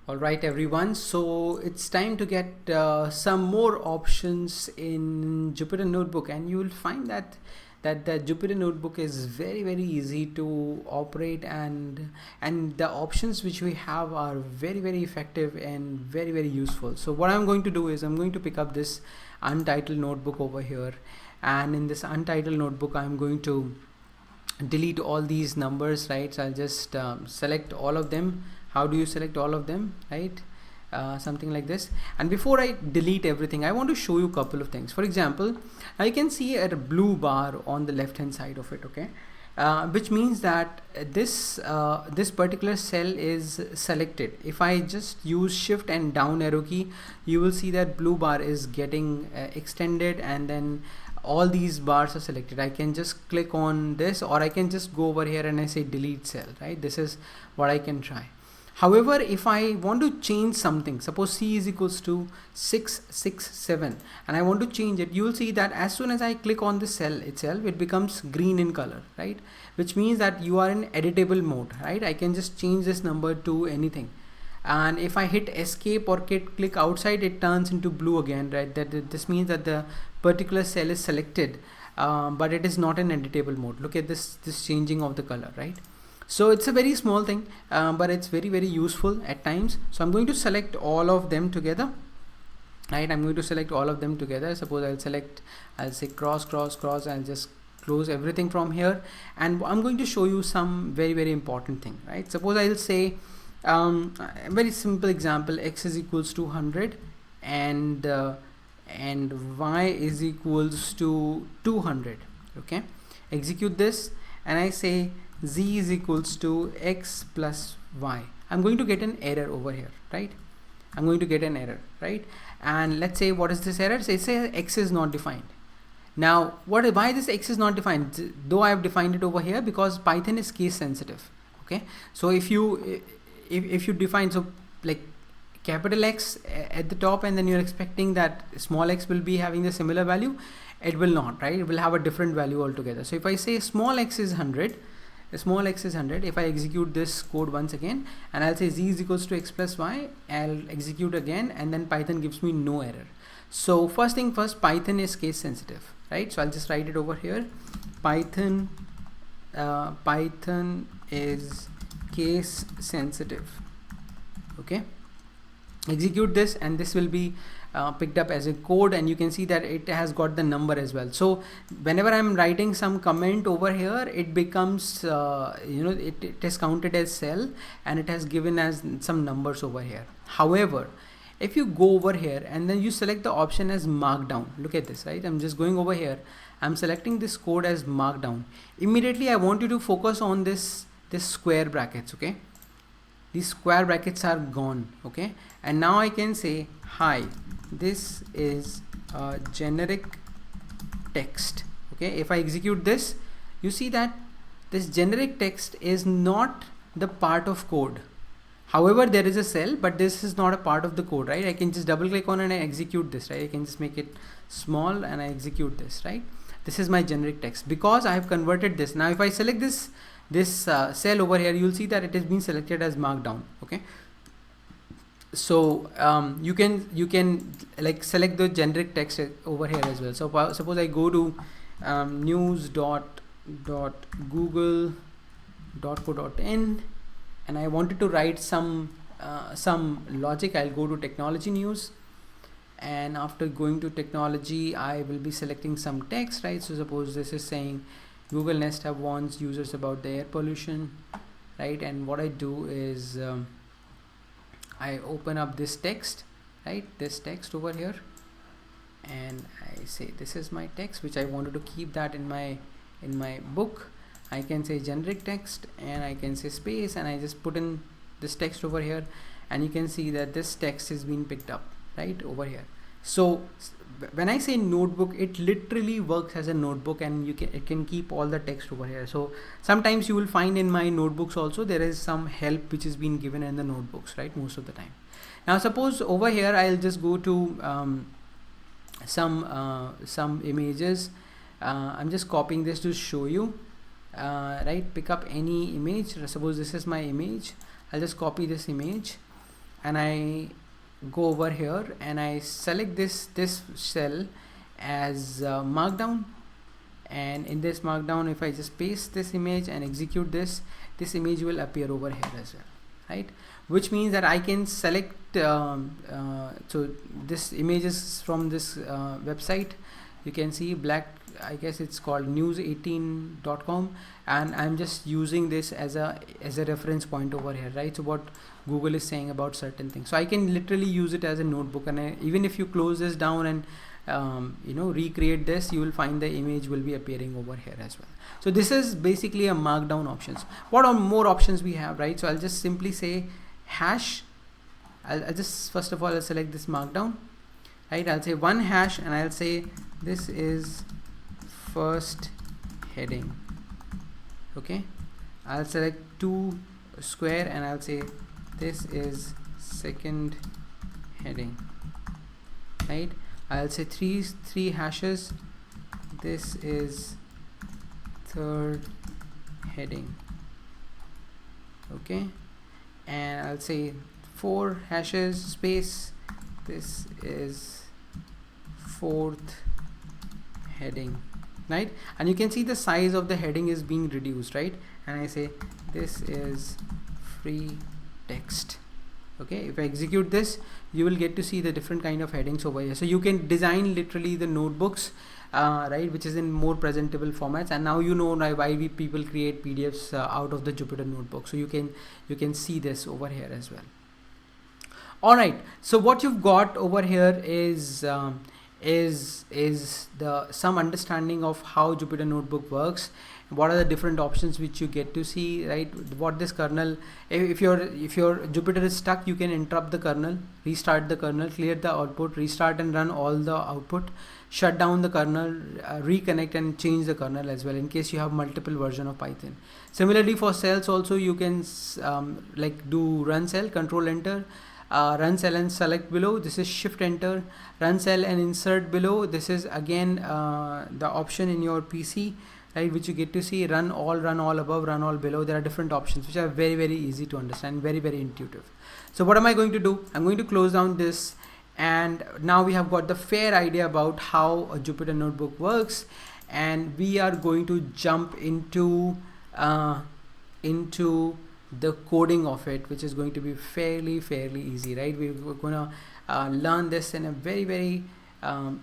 All right, everyone. So it's time to get some more options in Jupyter Notebook, and you will find that the Jupyter Notebook is very easy to operate, and the options which we have are very effective and very useful. So what I'm going to do is I'm going to pick up this untitled notebook over here, and in this untitled notebook I'm going to delete all these numbers, right? So I'll just select all of them. How do you select all of them, right? Something like this. And before I delete everything, I want to show you a couple of things. For example, I can see a blue bar on the left hand side of it, okay? Which means that this particular cell is selected. If I just use shift and down arrow key, you will see that blue bar is getting extended, and then all these bars are selected. I can just click on this, or I can just go over here and I say delete cell, right? This is what I can try. However, if I want to change something, suppose C is equals to 667, and I want to change it, you will see that as soon as I click on the cell itself, it becomes green in color, right? Which means that you are in editable mode, right? I can just change this number to anything. And if I hit escape or click outside, it turns into blue again, right? This means that the particular cell is selected, but it is not in editable mode. Look at this changing of the color, right? So it's a very small thing, but it's very useful at times. So I'm going to select all of them together, right? I'm going to select all of them together. Suppose I'll say cross. I'll just close everything from here, and I'm going to show you some very important thing, right? Suppose I'll say a very simple example: x is equals to 100 and y is equals to 200. Okay, execute this, and I say z is equals to x plus y. I'm going to get an error over here, right? I'm going to get an error, right? And let's say, what is this error? So it says x is not defined. Now why this x is not defined, though I have defined it over here? Because Python is case sensitive. Okay, so if you define, so like capital X at the top, and then you're expecting that small x will be having the similar value, it will not, right? It will have a different value altogether. So if I say small x is 100, if I execute this code once again, and I'll say z is equals to x plus y, I'll execute again, and then Python gives me no error. So first thing first, Python is case sensitive, right? So I'll just write it over here. Python is case sensitive. Okay, execute this, and this will be picked up as a code, and you can see that it has got the number as well. So whenever I'm writing some comment over here, it becomes it is counted as cell, and it has given as some numbers over here. However, if you go over here and then you select the option as markdown, look at this, right? I'm just going over here, I'm selecting this code as markdown. Immediately I want you to focus on this square brackets. Okay, these square brackets are gone. Okay, and now I can say, hi, this is a generic text. Okay, if I execute this, you see that this generic text is not the part of code. However, there is a cell, but this is not a part of the code, right? I can just double click on it and I execute this, right? I can just make it small and I execute this, right? This is my generic text because I have converted this. Now if I select this cell over here, you'll see that it has been selected as markdown. Okay, so you can like select the generic text over here as well. So suppose I go to news.google.co.in, and I wanted to write some logic. I'll go to technology news, and after going to technology, I will be selecting some text, right? So suppose this is saying Google Nest Hub warns users about the air pollution, right? And what I do is I open up this text, right? This text over here, and I say this is my text, which I wanted to keep that in my book. I can say generic text, and I can say space, and I just put in this text over here, and you can see that this text is being picked up right over here. So when I say notebook, it literally works as a notebook, and it can keep all the text over here. So sometimes you will find in my notebooks also there is some help which is being given in the notebooks, right? Most of the time. Now suppose over here I'll just go to some images. I'm just copying this to show you, right? Pick up any image. Suppose this is my image. I'll just copy this image, and I go over here and I select this cell as markdown, and in this markdown, if I just paste this image and execute this image will appear over here as well, right? Which means that I can select so this image is from this website. You can see black, I guess it's called news18.com, and I'm just using this as a reference point over here, right? So what Google is saying about certain things, so I can literally use it as a notebook, and even if you close this down and recreate this, you will find the image will be appearing over here as well. So this is basically a markdown options. What are more options we have, right? So I'll just simply say hash. I'll just first of all I'll select this markdown, right? I'll say one hash and I'll say this is first heading. Okay, I'll select 2 square and I'll say this is second heading, right? I'll say three hashes, this is third heading. Okay, and I'll say 4 hashes space, this is fourth heading, right? And you can see the size of the heading is being reduced, right? And I say this is free text. Okay, if I execute this, you will get to see the different kind of headings over here. So you can design literally the notebooks, right, which is in more presentable formats. And now you know why people create PDFs out of the Jupyter notebook. So you can see this over here as well. All right, so what you've got over here is some understanding of how Jupyter notebook works. What are the different options which you get to see, right? What this kernel, if your Jupyter is stuck, you can interrupt the kernel, restart the kernel, clear the output, restart and run all the output, shut down the kernel, reconnect and change the kernel as well, in case you have multiple version of Python. Similarly for cells also, you can like do run cell, control enter, run cell and select below, this is shift enter, run cell and insert below, this is again the option in your PC, right, which you get to see, run all above, run all below. There are different options which are very, very easy to understand, very, very intuitive. So what am I going to do? I'm going to close down this, and now we have got the fair idea about how a Jupyter notebook works, and we are going to jump into the coding of it, which is going to be fairly easy, right? We're gonna learn this in a very, very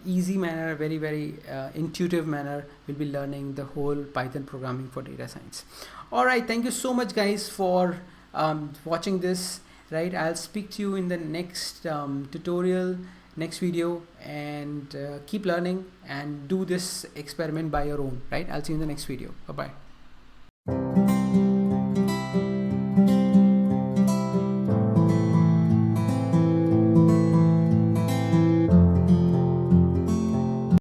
easy manner, very, very intuitive manner. We'll be learning the whole Python programming for data science. All right, thank you so much guys for watching this, right? I'll speak to you in the next tutorial, next video, and keep learning and do this experiment by your own, right? I'll see you in the next video. Bye bye.